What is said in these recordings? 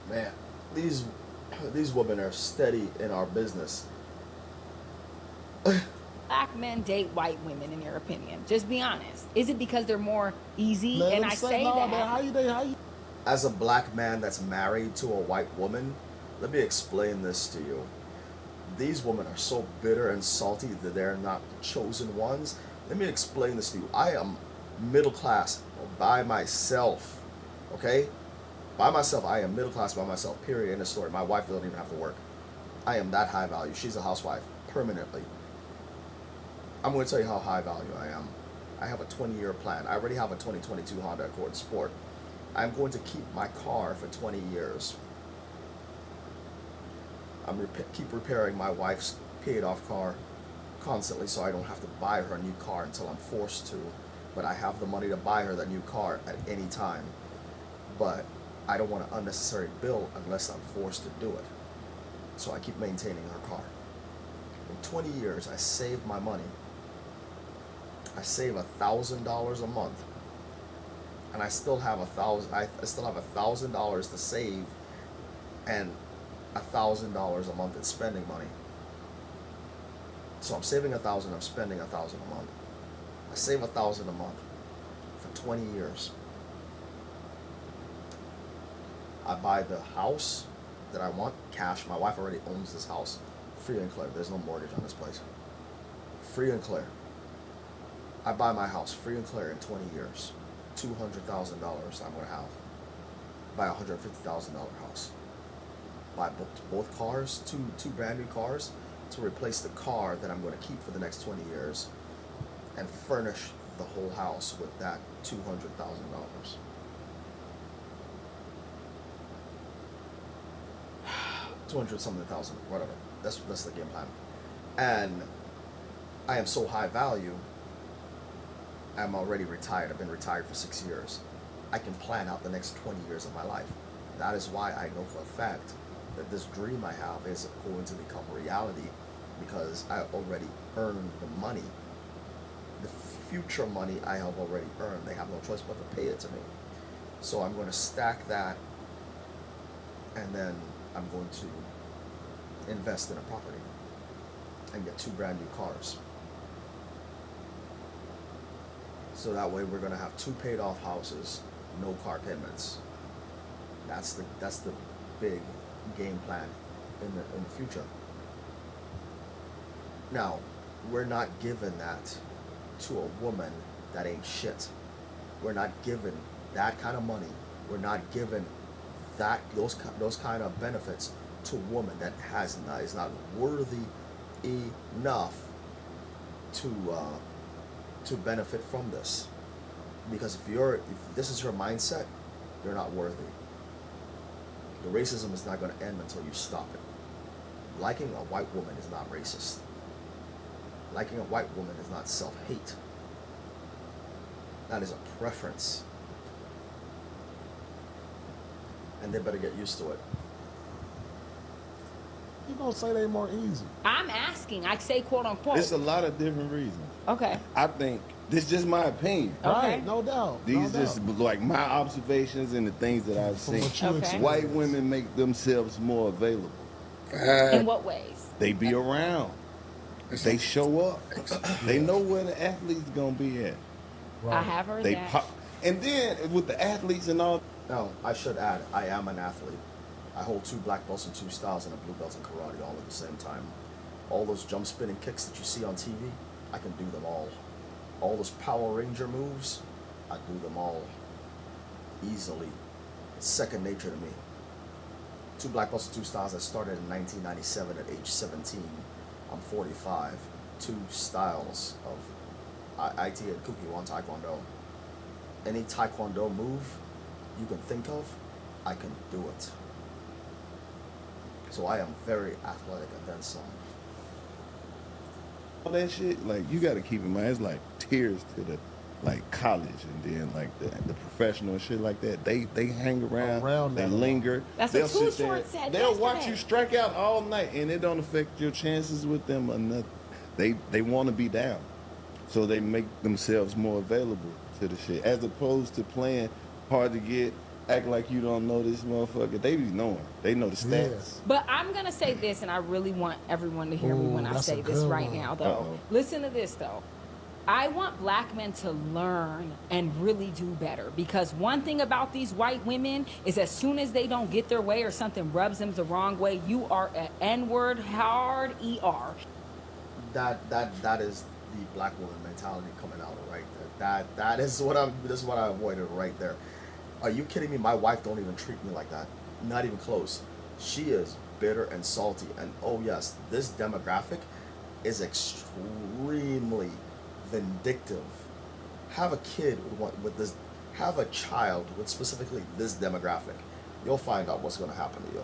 Man, these these women are steady in our business. Black men date white women, in your opinion? Just be honest. Is it because they're more easy? Let And them I say say no, man. that. How you? As a black man that's married to a white woman, let me explain this to you. These women are so bitter and salty that they're not the chosen ones. Let me explain this to you. I am middle class by myself. Okay? By myself. I am middle class by myself. Period. End of story. My wife doesn't even have to work. I am that high value. She's a housewife permanently. I'm going to tell you how high value I am. I have a 20-year plan. I already have a 2022 Honda Accord Sport. I'm going to keep my car for 20 years. Keep repairing my wife's paid off car constantly so I don't have to buy her a new car until I'm forced to. But I have the money to buy her that new car at any time. But I don't want an unnecessary bill unless I'm forced to do it. So I keep maintaining her car. In 20 years, I save my money. I save $1,000 a month, and I still have $1,000 to save, and $1,000 a month in spending money. So I'm saving 1,000. I'm spending 1,000 a month. I save 1,000 a month for 20 years. I buy the house that I want cash. My wife already owns this house, free and clear. There's no mortgage on this place. Free and clear. I buy my house free and clear in 20 years. $200,000 I'm going to have. Buy a $150,000 house. Buy both cars, two brand new cars, to replace the car that I'm going to keep for the next 20 years, and furnish the whole house with that $200,000. 200 something thousand, whatever. That's the game plan. And I am so high value. I'm already retired. I've been retired for 6 years. I can plan out the next 20 years of my life. That is why I know for a fact that this dream I have is going to become reality, because I already earned the money. The future money I have already earned. They have no choice but to pay it to me. So I'm going to stack that, and then I'm going to invest in a property and get two brand new cars. So that way we're going to have two paid off houses, no car payments. That's the big game plan in the future. Now, we're not giving that to a woman that ain't shit. We're not giving that kind of money. We're not giving those kind of benefits to a woman that is not worthy enough to benefit from this. Because if this is your mindset, you're not worthy. The racism is not going to end until you stop it. Liking a white woman is not racist. Liking a white woman is not self-hate. That is a preference. And they better get used to it. You gonna say they more easy? I'm asking. I say quote unquote. There's a lot of different reasons. Okay. I think this is just my opinion. Okay. Right? No doubt. These no just doubt. like my observations and the things that I've From seen. what you Okay. experienced. White women make themselves more available. In what ways? They be around. They show up. They know where the athlete's gonna be at. Right. I have heard They that. pop. And then with the athletes and all, Now, I should add, I am an athlete. I hold 2 black belts and 2 styles and a blue belt in karate all at the same time. All those jump spinning kicks that you see on TV, I can do them all. All those Power Ranger moves, I do them all easily. It's second nature to me. 2 black belts and 2 styles. I started in 1997 at age 17. I'm 45. 2 styles of IT and Kukiwan Taekwondo. Any Taekwondo move you can think of, I can do it. So I am very athletic and then some. that shit, like you got to keep in mind, it's like tears to the like college and then like the professional and shit like that. They hang around they that a lot. linger. That's They'll what Too sit there, Short said They'll watch yesterday. you strike out all night, and it don't affect your chances with them or nothing. They want to be down, so they make themselves more available to the shit as opposed to playing hard to get act like you don't know this motherfucker. They be knowing. They know the stats. Yes. But I'm gonna say this, and I really want everyone to hear me when Ooh, I that's a say this good right one. now, though. Uh-oh. Listen to this, though. I want black men to learn and really do better, because one thing about these white women is as soon as they don't get their way or something rubs them the wrong way, you are an N-word hard ER. That is the black woman mentality coming out right there. That is what I avoided right there. Are you kidding me? My wife don't even treat me like that. Not even close. She is bitter and salty. And oh yes, this demographic is extremely vindictive. Have a kid with this. Have a child with specifically this demographic. You'll find out what's going to happen to you.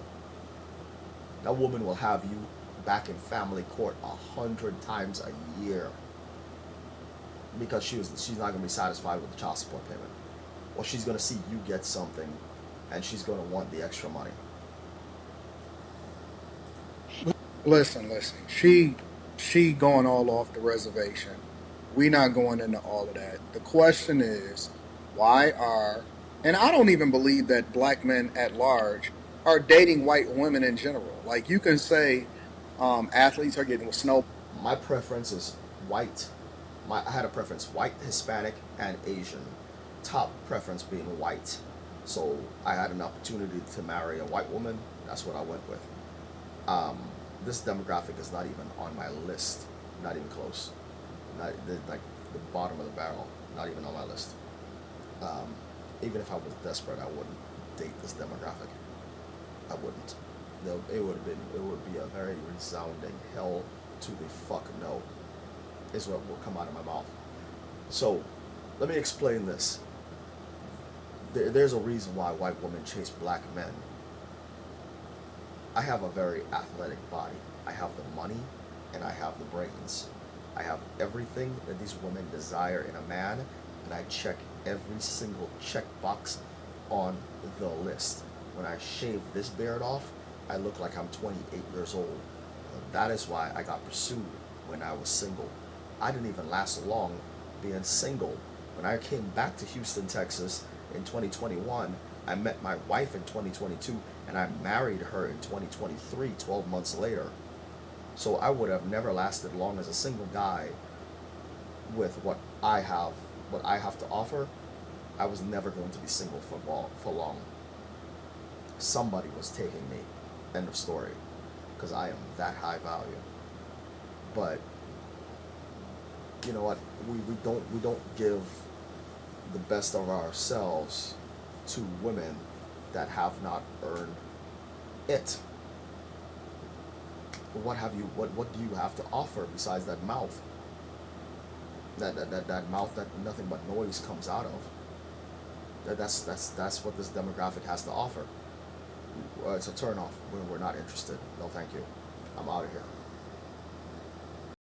That woman will have you back in family court 100 times a year because she's not going to be satisfied with the child support payment, or she's going to see you get something, and she's going to want the extra money. Listen. She going all off the reservation. We not going into all of that. The question is, why are, and I don't even believe that black men at large are dating white women in general. Like you can say, athletes are getting with snow. My preference is white. I had a preference: white, Hispanic, and Asian. Top preference being white. So I had an opportunity to marry a white woman. That's what I went with. This demographic is not even on my list. Not even close. Like the bottom of the barrel. Not even on my list. Even if I was desperate, I wouldn't date this demographic. I wouldn't. It would be a very resounding hell to the fuck no, is what will come out of my mouth. So, let me explain this. There's a reason why white women chase black men. I have a very athletic body. I have the money and I have the brains. I have everything that these women desire in a man, and I check every single checkbox on the list. When I shave this beard off, I look like I'm 28 years old. That is why I got pursued when I was single. I didn't even last long being single. When I came back to Houston, Texas in 2021, I met my wife in 2022, and I married her in 2023, 12 months later. So I would have never lasted long as a single guy with what I have to offer. I was never going to be single for long. Somebody was taking me. End of story. Because I am that high value. But you know what? We don't give the best of ourselves to women that have not earned it. What do you have to offer besides that mouth? That mouth that nothing but noise comes out of. That's what this demographic has to offer. It's a turn off. We're not interested. No, thank you. I'm out of here.